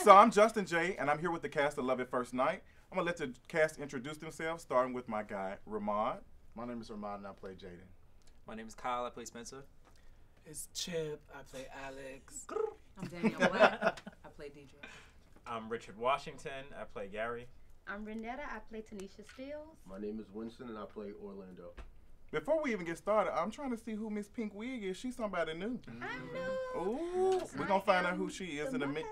So I'm Justin J, and I'm here with the cast of Love at First Night. I'm going to let the cast introduce themselves, starting with my guy, Ramad. My name is Ramad, and I play Jayden. My name is Kyle. I play Spencer. It's Chip. I play Alex. I'm Danielle Black. I play Deidra. I'm Richard Washington. I play Gary. I'm Renetta. I play Tanisha Stills. My name is Winston, and I play Orlando. Before we even get started, I'm trying to see who Miss Pink Wig is. She's somebody new. I know. Ooh, we're going to find out who she is in a minute.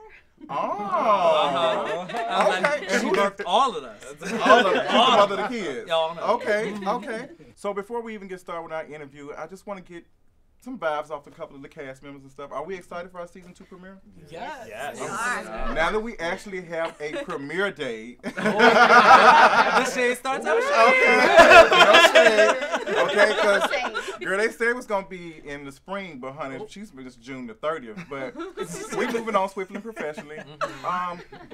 I Oh. was like, Okay. she birthed all of us. All of them. She's the mother of the kids. Y'all know. Okay. So before we even get started with our interview, I just want to get some vibes off a couple of the cast members and stuff. Are we excited for our season 2 premiere? Yes. Yes. Now that we actually have a premiere date. The shade starts out. Okay, because girl, they said it was gonna be in the spring, but honey, it's June the 30th. But we moving on swiftly and professionally.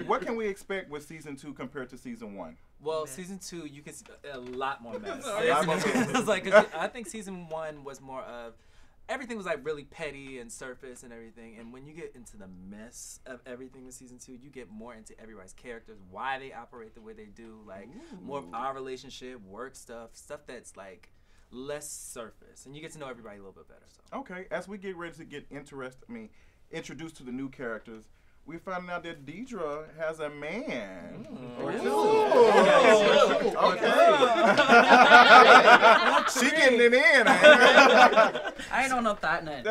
What can we expect with season 2 compared to season 1? Well, season 2, you can see a lot more mess. A lot more mess. It's like, 'cause I think season 1 was more of, everything was like really petty and surface and everything. And when you get into the mess of everything with season 2, you get more into everybody's characters, why they operate the way they do, like more of our relationship, work stuff that's like less surface, and you get to know everybody a little bit better. So. Okay, as we get ready to get introduced to the new characters, we found out that Deidra has a man. Okay. She getting it in. I ain't on no thought nothing.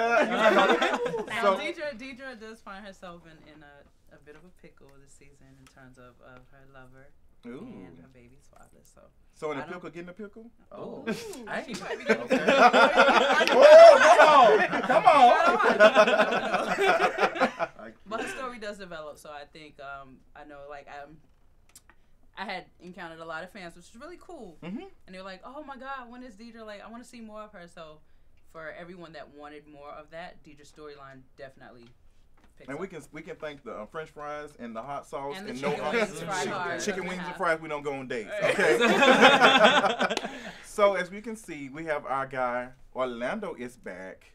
So, Deidra does find herself in a bit of a pickle this season in terms of her lover and her baby's father. So in a pickle, getting a pickle? Oh, She might be getting Come on. But her story does develop, so I think I know, like, I had encountered a lot of fans, which is really cool. And they were like, "Oh my God, when is Deidra? Like, I want to see more of her." So for everyone that wanted more of that, Deidre's storyline definitely. And we can thank the French fries and the hot sauce and the and chicken wings, fried hard. chicken wings and fries. We don't go on dates. Okay. So as we can see, we have our guy Orlando is back.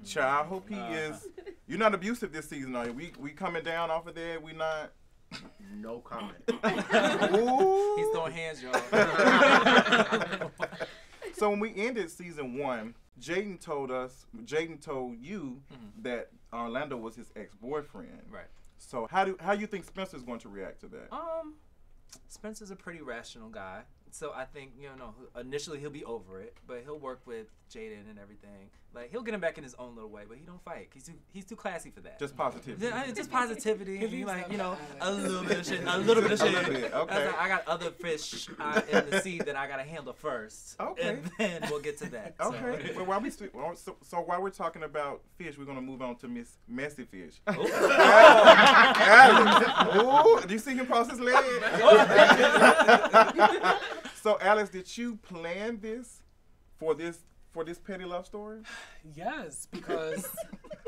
Child, I hope he is. You're not abusive this season, are you? We coming down off of there. We not. No comment. Ooh. He's throwing hands, y'all. So when we ended season 1, Jayden told you that Orlando was his ex-boyfriend. Right. So how you think Spencer's going to react to that? Spencer's a pretty rational guy. So I think, initially he'll be over it, but he'll work with Jayden and everything. Like, he'll get him back in his own little way, but he don't fight. He's too classy for that. Just positivity. Just positivity. And like, a little bit of shit. A little bit, okay. I got other fish in the sea that I got to handle first. Okay. And then we'll get to that. Okay. Well, while we're talking about fish, we're going to move on to Miss Messy Fish. Alex. Ooh, do you see him cross his leg? So, Alex, did you plan this for this petty love story? Yes, because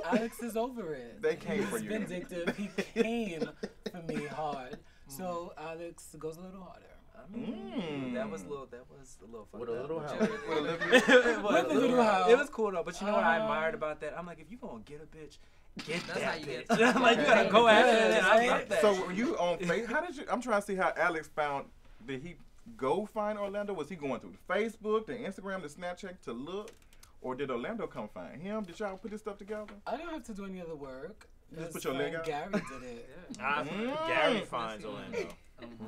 Alex is over it. They came for you. He's vindictive. He came for me hard. So Alex goes a little harder. That was a little fun. With a little help. With a little help. It was cool though, but you know what I admired about that? I'm like, if you gonna get a bitch, get That's that how you bitch. get I'm like, you gotta go after it. I love that. So, were you on Facebook? How did you? I'm trying to see how Alex found. Did he go find Orlando? Was he going through the Facebook, the Instagram, the Snapchat to look, or did Orlando come find him? Did y'all put this stuff together? I don't have to do any other work. You just put your leg out? Gary did it. Gary finds Orlando.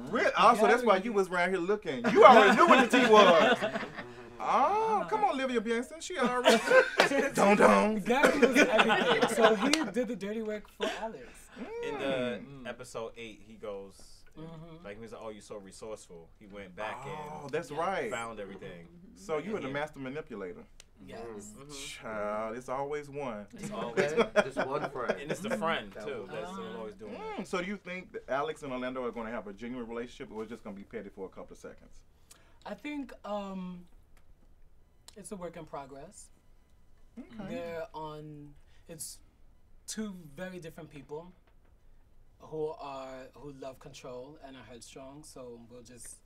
Really? Also, that's why you was around here looking. You already knew what the tea was. Oh, come on, Olivia Benson. She already. Don't. Gary was everything. So he did the dirty work for Alex. In the episode 8, he goes, like, he was like, "Oh, you're so resourceful." He went back and that's right. found everything. So you were the master manipulator. Yes. Child, it's always one. It's always Just one friend. and it's the friend too. That's always doing it. So do you think that Alex and Orlando are going to have a genuine relationship, or it's just going to be petty for a couple of seconds? I think it's a work in progress. Okay. It's two very different people who love control and are headstrong. So it's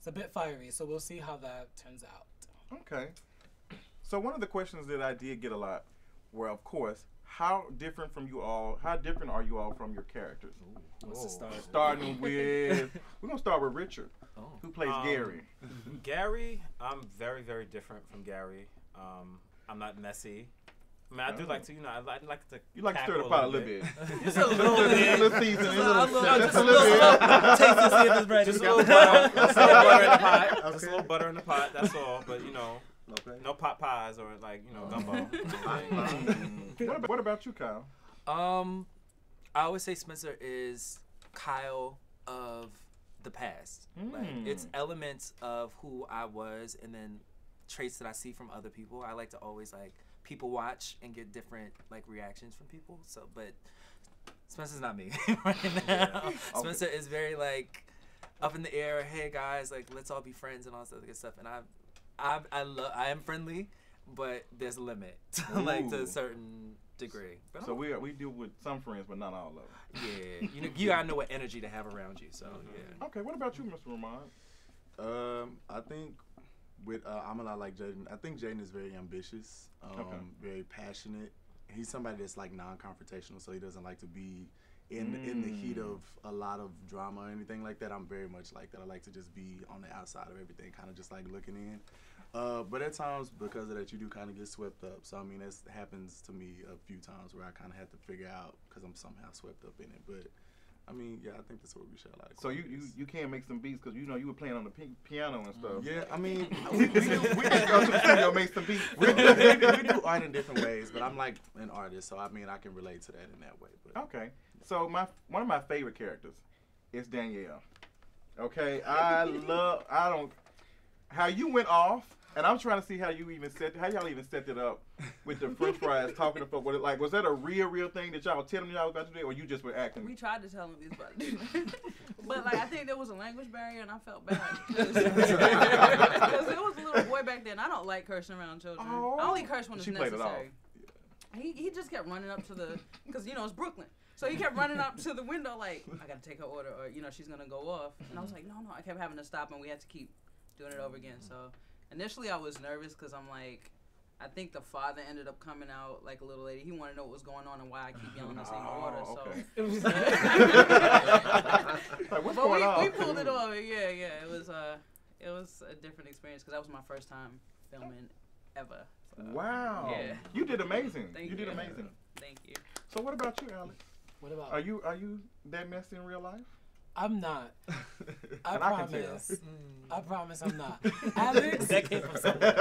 a bit fiery. So we'll see how that turns out. Okay. So one of the questions that I did get a lot were, of course, how different from you all? How different are you all from your characters? What's the start? Starting with, we're gonna start with Richard, who plays Gary. Gary, I'm very, very different from Gary. I'm not messy. I mean, I do like to, I like to. You like to stir the pot a little bit. Just a little bit. A little seasoning, Just a little bit. Taste to see if it's ready. Just a little butter, butter in the pot. Just a little butter in the pot. That's all. But no pot pies or gumbo. What about you, Kyle? I always say Spencer is Kyle of the past. Like it's elements of who I was, and then traits that I see from other people. I like to always people watch and get different reactions from people. So, but Spencer's not me right now. Okay. Spencer is very up in the air. Hey guys, let's all be friends and all this other good stuff. And I am friendly, but there's a limit to a certain degree. But so we deal with some friends, but not all of them. Yeah, you gotta know what energy to have around you. So yeah. Okay, what about you, Mr. Ramon? I think I'm a lot like Jayden. I think Jayden is very ambitious, very passionate. He's somebody that's non-confrontational, so he doesn't like to be in the heat of a lot of drama or anything like that. I'm very much like that. I like to just be on the outside of everything, kind of just looking in. But at times, because of that, you do kind of get swept up. So I mean, that happens to me a few times where I kind of have to figure out because I'm somehow swept up in it. But I mean, yeah, I think that's where we share a lot of So you can make some beats because you were playing on the piano and stuff. Yeah, I mean, we can go to the studio make some beats. we do art in different ways, but I'm an artist, so I mean, I can relate to that in that way. But. Okay, so one of my favorite characters is Danielle. Okay, how you went off. And I'm trying to see how y'all even set it up with the French fries talking to folks. Was that a real thing that y'all were telling y'all was about to do, or you just were acting? We tried to tell him he was about to do that, but I think there was a language barrier, and I felt bad because there was a little boy back then. I don't like cursing around children. I only curse when it's necessary. He just kept running up to because it's Brooklyn. So he kept running up to the window I gotta take her order, or she's gonna go off. And I was like, no. I kept having to stop, and we had to keep doing it over again. So. Initially, I was nervous because I'm I think the father ended up coming out like a little lady. He wanted to know what was going on and why I keep yelling the same order. So, what's going on? We pulled it off. Yeah. It was a different experience because that was my first time filming ever. So, wow. Yeah. You did amazing. Thank you did amazing. Thank you. So what about you, Alex? What about? Are you that messy in real life? I'm not. I promise. I promise I'm not. Alex, that came from somewhere.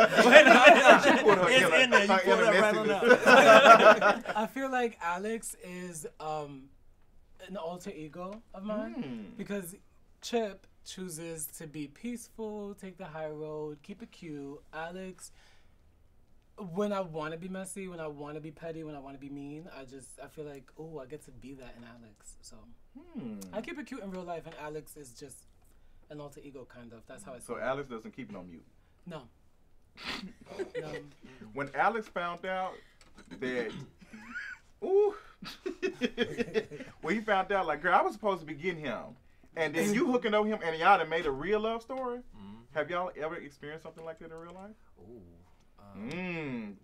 It's in there. You pulled that right on up. I feel like Alex is an alter ego of mine because Chip chooses to be peaceful, take the high road, keep it cute. Alex, when I want to be messy, when I want to be petty, when I want to be mean, I feel like, oh, I get to be that in Alex. So I keep it cute in real life, and Alex is just an alter ego, kind of. That's how I see it. So Alex doesn't keep it on mute? No. When Alex found out that, ooh, when he found out, girl, I was supposed to be getting him, and then you hooking up him, and y'all done made a real love story? Have y'all ever experienced something like that in real life? Ooh.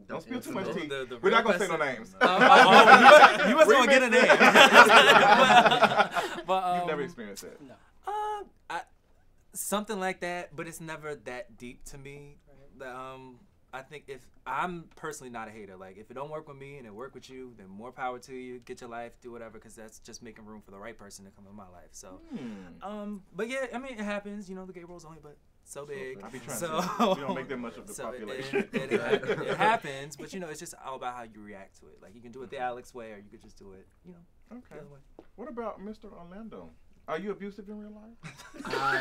Don't spill too much tea. We're not going to say no names. You wasn't going to get a name. But, you've never experienced that? No. Something like that, but it's never that deep to me. I think if I'm personally not a hater, if it don't work with me and it work with you, then more power to you. Get your life, do whatever, because that's just making room for the right person to come in my life. So, but yeah, I mean, it happens. The gay world's only so big. I be trying to. We don't make that much of the population. It happens, but it's just all about how you react to it. You can do it the Alex way, or you could just do it, okay. The other way. What about Mr. Orlando? Are you abusive in real life? I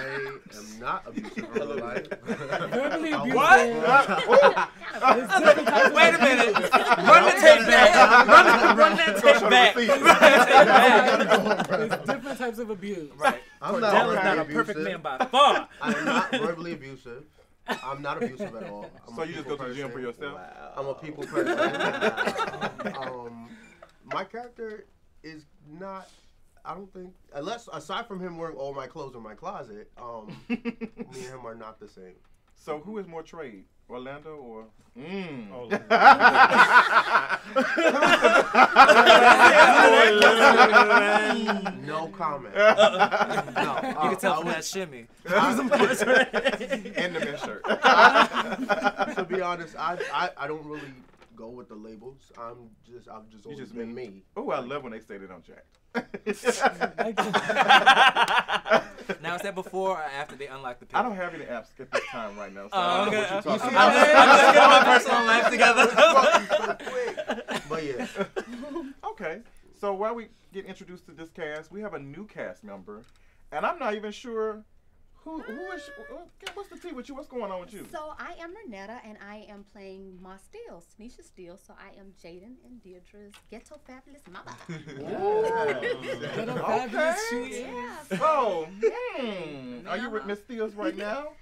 am not abusive in real life. Verbally abusive. What? Wait a minute. Run the tape back. Run that tape back. There's different types of abuse. Right. I'm not a perfect man by far. I am not verbally abusive. I'm not abusive at all. So you just go to the gym for yourself? Wow. I'm a people person. My character is not... I don't think, aside from him wearing all my clothes in my closet, me and him are not the same. So who is more trade, Orlando or? No comment. You can tell from that shimmy. And the men's shirt. To be honest, I don't really go with the labels. I've just always been me. Oh, I love when they say they don't jack. Now, is that before or after they unlock the pin? I don't have any apps at this time right now. So Oh, okay. I don't know what you're talking I'm just getting my personal life together. But yeah. Okay, so while we get introduced to this cast, we have a new cast member, and I'm not even sure who is. What's the tea with you? What's going on with you? So I am Renetta, and I am playing Ma Steele, Tanisha Steele. So I am Jayden and Deidre's ghetto fabulous mama. Ghetto fabulous she Yeah. So, are you with Miss Steele's right now?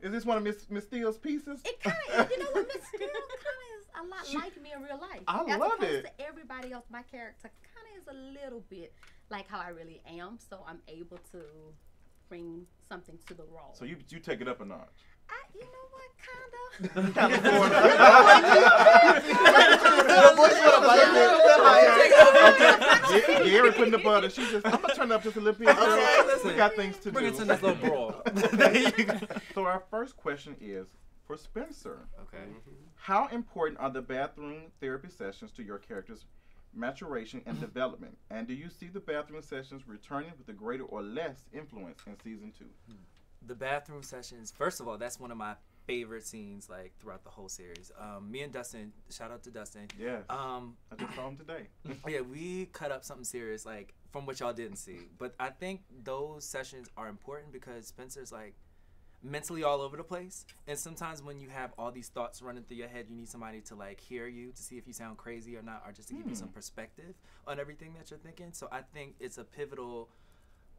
Is this one of Miss Steele's pieces? It kind of, you know what, Miss Steele kind of is a lot like me in real life. I As love opposed it. to everybody else, my character kind of is a little bit like how I really am. So I'm able to bring something to the role. So you take it up a notch. You know what, kind of. Gary putting the butter. She's just, I'm gonna turn it up just a little bit. We got things to Bring do. it to this little brawl. So our first question is for Spencer. Okay. How important are the bathroom therapy sessions to your character's maturation and development? And do you see the bathroom sessions returning with a greater or less influence in season 2? The bathroom sessions, first of all, that's one of my favorite scenes like throughout the whole series. Me and Dustin, shout out to Dustin. Yes. I just saw him today. Yeah, we cut up something serious like from what y'all didn't see. But I think those sessions are important because Spencer's like mentally all over the place, and sometimes when you have all these thoughts running through your head, you need somebody to like hear you to see if you sound crazy or not, or just to give you some perspective on everything that you're thinking. So I think it's a pivotal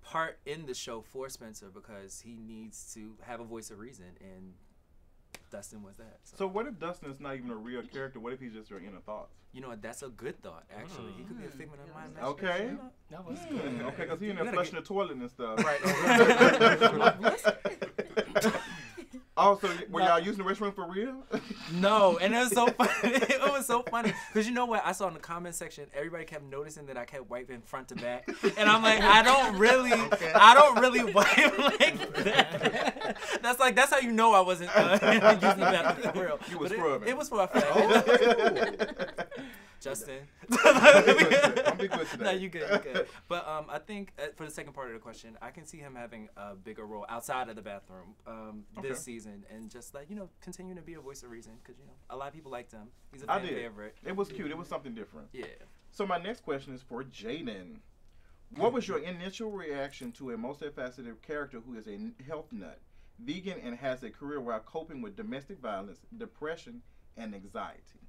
part in the show for Spencer because he needs to have a voice of reason, and Dustin was that. So what if Dustin is not even a real character? What if he's just your inner thoughts? You know what? That's a good thought, actually. He could be a figment of my imagination. Okay. That was good. Okay, because he in there flushing the toilet and stuff. Right. Oh, so were y'all using the restroom for real? No, and it was so funny. It was so funny because you know what? I saw in the comment section, everybody kept noticing that I kept wiping front to back, and I'm like, I don't really wipe like that. That's how you know I wasn't using the bathroom for real. You was But scrubbing. it was for a fact. Justin. I'm be good today. No, you good, you good. But I think for the second part of the question, I can see him having a bigger role outside of the bathroom this season, and just like continuing to be a voice of reason because a lot of people liked him. He's a fan favorite. It was cute. It was something different. Yeah. So my next question is for Jayden. What was your initial reaction to a multifaceted character who is a health nut, vegan, and has a career while coping with domestic violence, depression, and anxiety?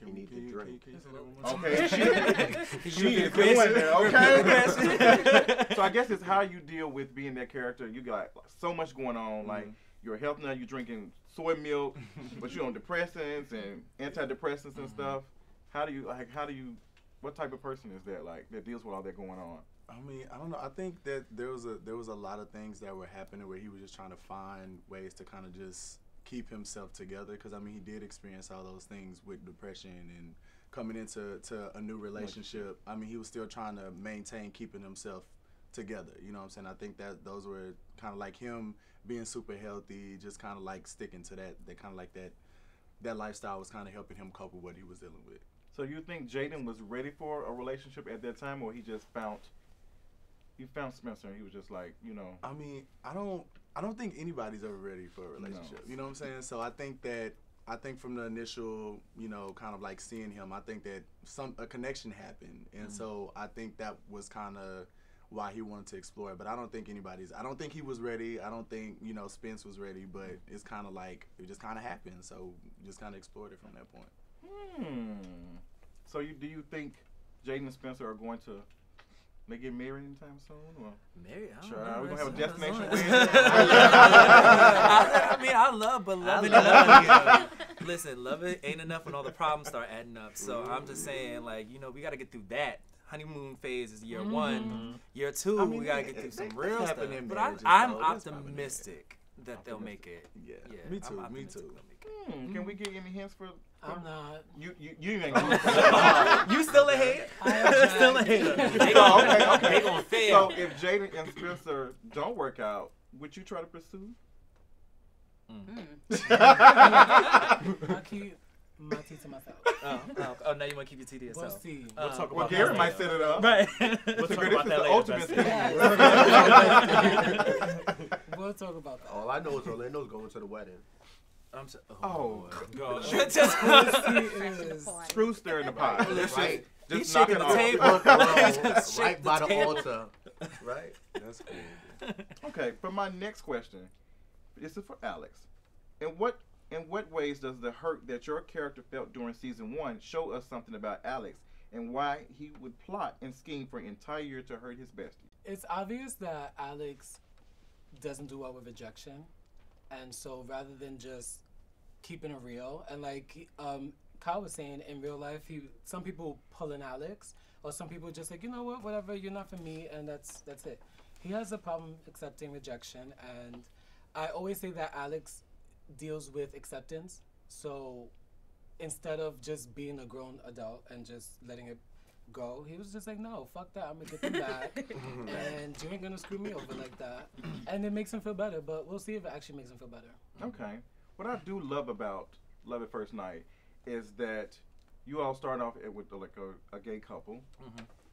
You need to drink. Okay, she is doing it. Okay. So I guess it's how you deal with being that character. You got so much going on. Like you're a health nut, you're drinking soy milk, but you're on depressants and antidepressants and stuff. How do you? What type of person is that? Like that deals with all that going on? I mean, I don't know. I think that there was a lot of things that were happening where he was just trying to find ways to kind of just keep himself together, because I mean he did experience all those things with depression and coming into a new relationship. I mean he was still trying to maintain keeping himself together, you know what I'm saying? I think that those were kind of like him being super healthy, just kind of like sticking to that kind of like that lifestyle was kind of helping him cope with what he was dealing with. So you think Jayden was ready for a relationship at that time, or he just found Spencer and he was just like, I mean, I don't think anybody's ever ready for a relationship. No. You know what I'm saying? So I think from the initial, kind of like seeing him, I think that a connection happened. And so I think that was kind of why he wanted to explore it. But I don't think he was ready. I don't think, Spence was ready, but it's kind of like, it just kind of happened. So just kind of explored it from that point. So do you think Jayden and Spencer are going to get married anytime soon? Or? Married? I don't know. We're going to have a destination wedding? I mean, I love, but love ain't enough. Listen, love it ain't enough when all the problems start adding up. So I'm just saying, like, we got to get through that. Honeymoon phase is year one. Year two, we got to get through some real stuff. But I'm optimistic. that they'll make it. Yeah. Yeah, Me too. I'm Me optimistic too. they'll make it. Can we get any hints for? I'm not. You ain't gonna. You still a hater? I Still a hater. Okay. They gonna fail. So if Jayden and Spencer don't work out, would you try to pursue? I'll keep my tea to myself. Oh, now you want to keep your tea to We'll yourself. see. We'll talk Well, about Gary that might later. set it up. Right. We'll So talk this about is that the later. ultimate Bestie. thing. We'll talk about that. All I know is Orlando's going to the wedding. I'm so, Oh, Go. just screw stir in the pot. Right. He's Just knock shaking it the off. table. Just shake Right by the table. altar. Right. That's cool. Okay, for my next question, this is for Alex. In what ways does the hurt that your character felt during season 1 show us something about Alex and why he would plot and scheme for an entire year to hurt his bestie? It's obvious that Alex doesn't do well with rejection, and so rather than just keeping it real, and like Kyle was saying, in real life, some people pull in Alex, or some people just like, you know what, whatever, you're not for me, and that's it. He has a problem accepting rejection, and I always say that Alex deals with acceptance. So instead of just being a grown adult and just letting it go, he was just like, no, fuck that, I'm gonna get them back, and you ain't gonna screw me over like that. And it makes him feel better, but we'll see if it actually makes him feel better. Okay. What I do love about Love at First Night is that you all start off with like a gay couple,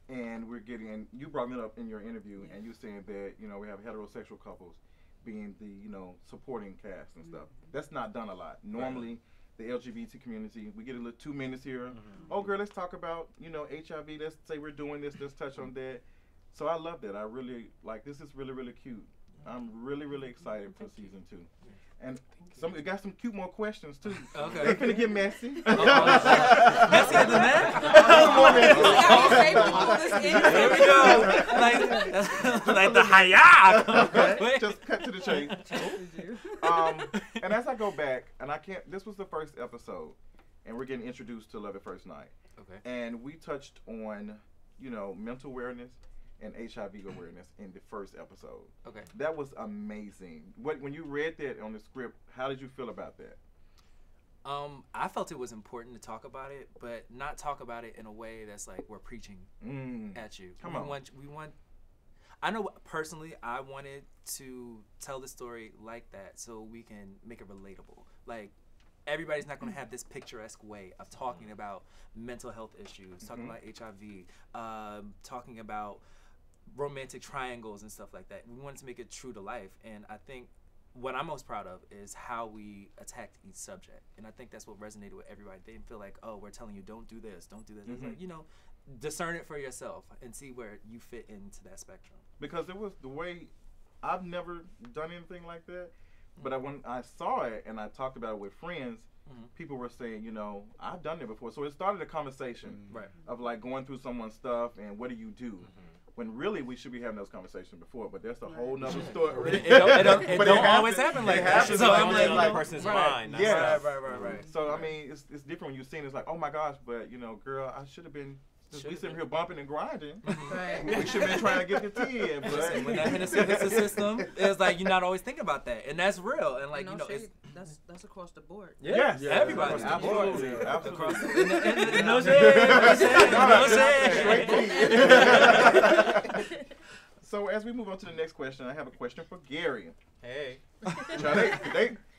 and and you brought me up in your interview, and you saying that, you know, we have heterosexual couples being the, you know, supporting cast and stuff. That's not done a lot. Normally, the LGBT community, we get a little 2 minutes here. Oh, girl, let's talk about, you know, HIV. Let's say we're doing this. Let's touch on that. So I love that. I really, like, this is really, really cute. I'm really, really excited for season 2. And we got some more questions, too. Okay. They finna get messy. Messier than that? Here we go. Like the hayah. Just cut to the chase. And as I go back, and this was the first episode, and we're getting introduced to Love at First Night. Okay. And we touched on, you know, mental awareness and HIV awareness in the first episode. Okay. That was amazing. When you read that on the script, how did you feel about that? I felt it was important to talk about it, but not talk about it in a way that's like we're preaching at you. Come on. We want. I know personally, I wanted to tell the story like that so we can make it relatable. Like, everybody's not going to have this picturesque way of talking about mental health issues, talking about HIV, talking about romantic triangles and stuff like that. We wanted to make it true to life, and I think what I'm most proud of is how we attacked each subject, and I think that's what resonated with everybody. They didn't feel like, oh, we're telling you don't do this, don't do this. It's like, you know, discern it for yourself and see where you fit into that spectrum. Because it was the way, I've never done anything like that, but when I saw it and I talked about it with friends, people were saying, you know, I've done it before. So it started a conversation of like going through someone's stuff and what do you do? When really we should be having those conversations before, but that's a whole nother story. It don't always happen like that. So I'm like, like, the person's mind. Yeah, right. So I mean, it's different when you're seeing it's like, oh my gosh, but you know, girl, I should have been. We sitting here bumping and grinding. We should have been trying to get the tea in. But when that Hennessy hits the system, it's like you're not always thinking about that, and that's real. And like, No you know, shade. That's across the board. yes, everybody, absolutely. No shade. So as we move on to the next question, I have a question for Gary. Hey. Now,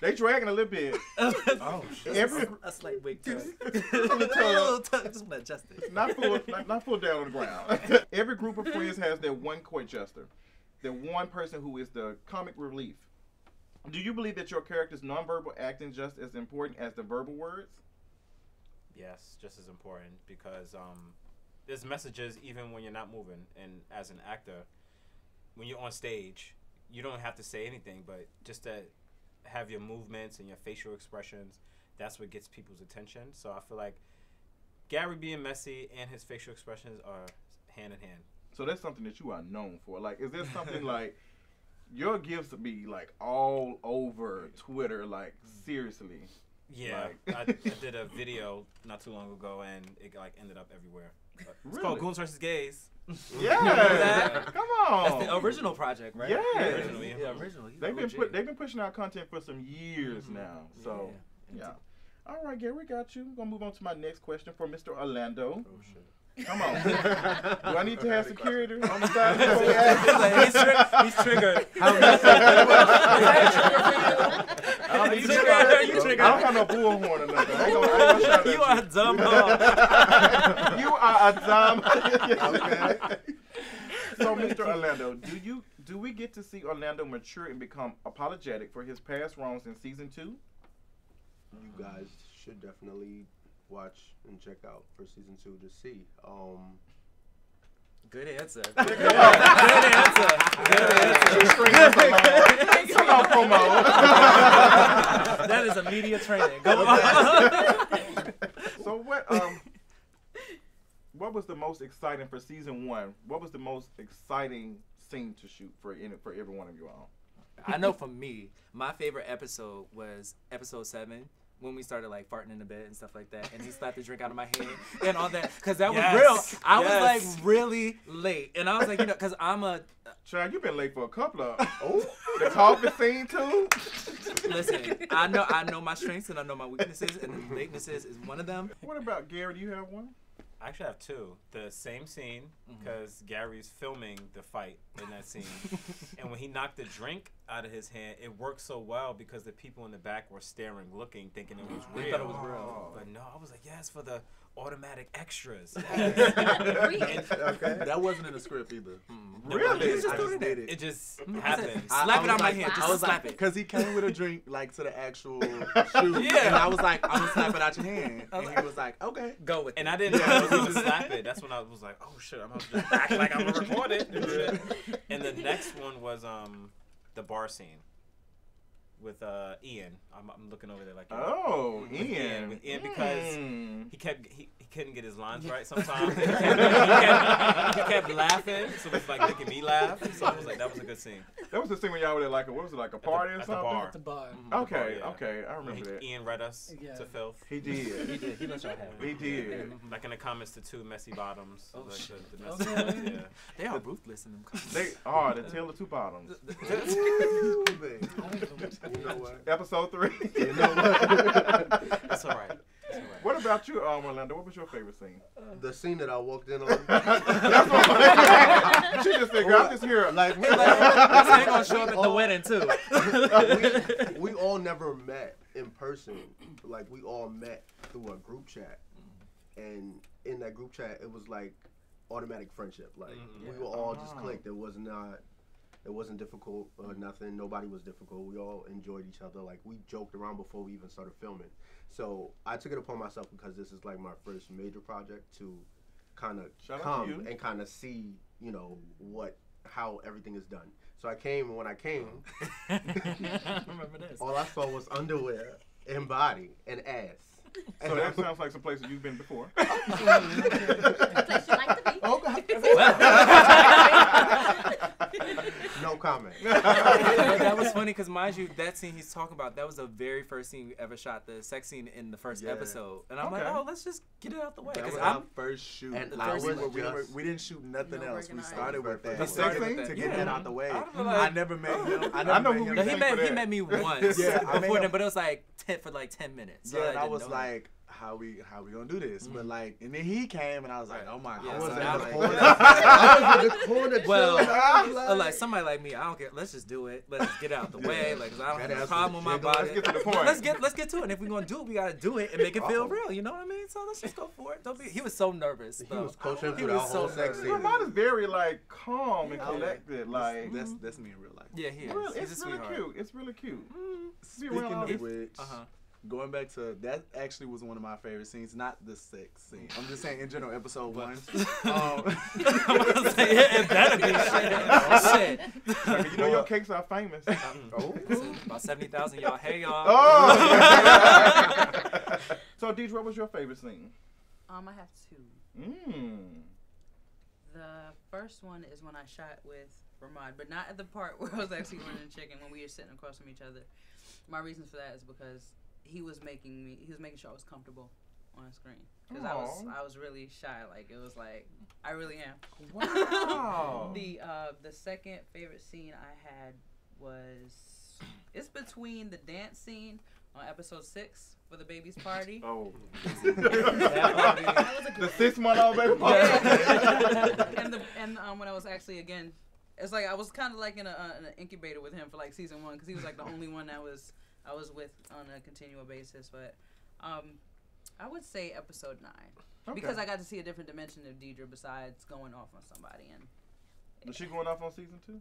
they dragging a little bit. A slight wig tug. Just want to adjust it. Not full down on the ground. Every group of friends has their one court jester, their one person who is the comic relief. Do you believe that your character's nonverbal acting just as important as the verbal words? Yes, just as important, because there's messages even when you're not moving, and as an actor, when you're on stage, you don't have to say anything, but just to have your movements and your facial expressions, that's what gets people's attention. So I feel like Gary being messy and his facial expressions are hand in hand. So that's something that you are known for. Like, is there something like your gifts be like all over Twitter? Like, seriously. Yeah, Like, I did a video not too long ago, and it like ended up everywhere. It's Really? called Goons vs. Gays. Yeah, come on. That's the original project, right? Yeah. Original, yeah. Yeah, original. He's They've OG. been pushing out content for some years now. So yeah. All right, Gary, we got you. We're gonna move on to my next question for Mr. Orlando. Oh shit. Come on. Do I need to have security on the side before we ask? He's triggered. You triggered. I don't have no bullhorn or nothing. I ain't gonna shout at You are dumb. You are a dumb. Okay. So, Mr. Orlando, do we get to see Orlando mature and become apologetic for his past wrongs in season 2? You guys should definitely watch and check out for season 2 to see. Good answer. Good answer. Come on, promo. That is a media training. Go on. So what was the most exciting for season 1? What was the most exciting scene to shoot for every one of you all? I know for me, my favorite episode was episode 7. When we started like farting in the bed and stuff like that, and he slapped the drink out of my hand and all that, because that was real. I was like really late, and I was like, because I'm a Chad, you've been late for a couple of. The coffee scene too. Listen, I know my strengths and I know my weaknesses, and the latenesses is one of them. What about Gary? Do you have one? I actually have 2. The same scene, because Gary's filming the fight in that scene. And when he knocked the drink out of his hand, it worked so well because the people in the back were staring, looking, thinking it was real. They thought it was real. But no, I was like, yes, for the automatic extras. Okay. That wasn't in the script either. Really? I just did it. It just happened. Slap it out of my hand. I Just was slap like, it. because he came with a drink like to the actual shoot. Yeah. And I was like, I'm gonna slap it out your hand. And he was like, okay. Go with it. And I didn't know he was slap it. That's when I was like, oh shit, I'm gonna just act like I'm gonna record it. And the next one was the bar scene with Ian. I'm looking over there like, Oh, with Ian. with Ian because he couldn't get his lines right sometimes. he kept laughing, so it was like making me laugh. So I was like, that was a good scene. That was the scene when y'all were at like a party or at the something? bar. At the bar. Okay, Yeah. okay, I remember that. Ian read us to filth. He did. He let y'all have it. He did. Like in the comments to 2 messy bottoms. Oh, like shit. the messy Okay. bottoms, yeah. They are ruthless in them comments. They are the Tale of Two Bottoms. You know what? Episode 3. You know what? That's all right. What about you, Orlando? What was your favorite scene? The scene that I walked in on. She just figured, I'm just here. Like, This ain't gonna show up at the wedding too. we all never met in person. Like, we all met through a group chat. And in that group chat, it was like automatic friendship. Like, we were all just clicked. It wasn't difficult or nothing. Nobody was difficult. We all enjoyed each other. Like, we joked around before we even started filming. So I took it upon myself, because this is like my first major project, to kind of come and kind of see, how everything is done. So I came, and when I came, Remember this. all I saw was underwear and body and ass. So that sounds like some places you've been before. Place you like to be. Oh, God. No comment. But that was funny because, mind you, that scene he's talking about, that was the very first scene we ever shot, the sex scene in the first episode. And I'm like, oh, let's just get it out the way. That was I'm our first shoot. And The I first was scene where just- we didn't shoot nothing No else. We organized. started with that. The sex scene? To get that out the way. I was I like, never met him. I know who him. No, we he think met that. me once Yeah, I met before him. then, but it was like 10 minutes. So Yeah, and I didn't was know like, how we gonna do this? But like, and then he came, and I was like, oh my Yeah, god. so I now was in the like- corner. I was in the corner. Well, chilling. I was like somebody like me, I don't care. Let's just do it. Let's just get it out the way. Like, 'cause I don't That have a ass problem was with my jiggling. body. Let's get to the point. Let's get to it. And if we're gonna do it, we gotta do it and make it feel real. You know what I mean? So let's just go for it. Don't be. He was so nervous. He though. was coaching He through was that so whole sex nervous. Well, scene. mine is very like calm and collected. Like That's me in real life. Yeah, he is. really, He's it's a really sweetheart. cute. It's really cute. Be Speaking around all of these- which, going back to that actually was one of my favorite scenes, not the sex scene. I'm just saying in general, episode 1. I'm gonna say it better be shit. Like, you know your cakes are famous. Listen, about 70,000 y'all. Hey y'all. Oh. So, Deidra, what was your favorite scene? I have 2. The first one is when I shot with Ramad, but not at the part where I was actually running chicken, when we were sitting across from each other. My reasons for that is because he was making sure I was comfortable on screen because Aw. I was really shy. Like it was like I really am. Wow. The second favorite scene I had was it's between the dance scene on episode 6 for the baby's party. Oh. That was a The good 6-month-old baby party. and when I was actually again, it's like I was kind of like in an incubator with him for like season 1 because he was like the only one that I was with on a continual basis. But I would say episode 9 because I got to see a different dimension of Deidra besides going off on somebody. And Is she going off on season 2?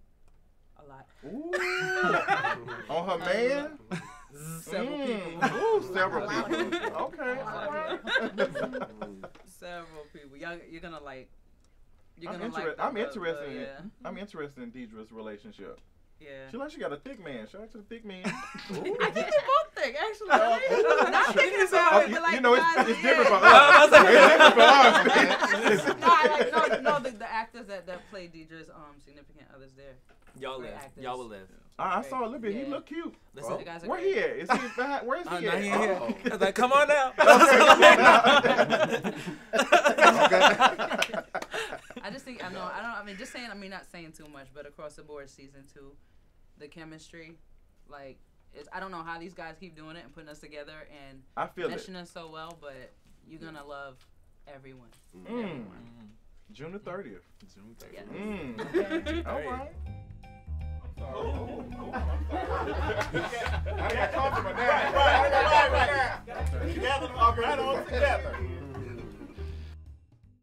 a lot. Ooh. On her man? Several people. Ooh, several people. Okay. All right. Several people. You're gonna like. I'm interested in Deidra's relationship. Yeah. She got a thick man. Shout out to the thick man. I think they both think actually. Not thinking about it, but like you know, guys, it's different for us. It's different for us, man. No, the actors that play Deidra's significant others there. Y'all Great live. actors. Y'all will live. I saw a little bit. Yeah. He looked cute. Listen, The guys are Where great. he at? Is he behind? Where is he no, at? he ain't here. Oh. I was like, come on now. I just think I mean, just saying. I mean, not saying too much, but across the board, season 2, the chemistry, like, I don't know how these guys keep doing it and putting us together and I feel it. meshing us so well, but you're gonna love everyone. Mm. June the 30th. June 30th. Yeah. Mm. All right. I got comfortable now. Right. Gather them all right on together.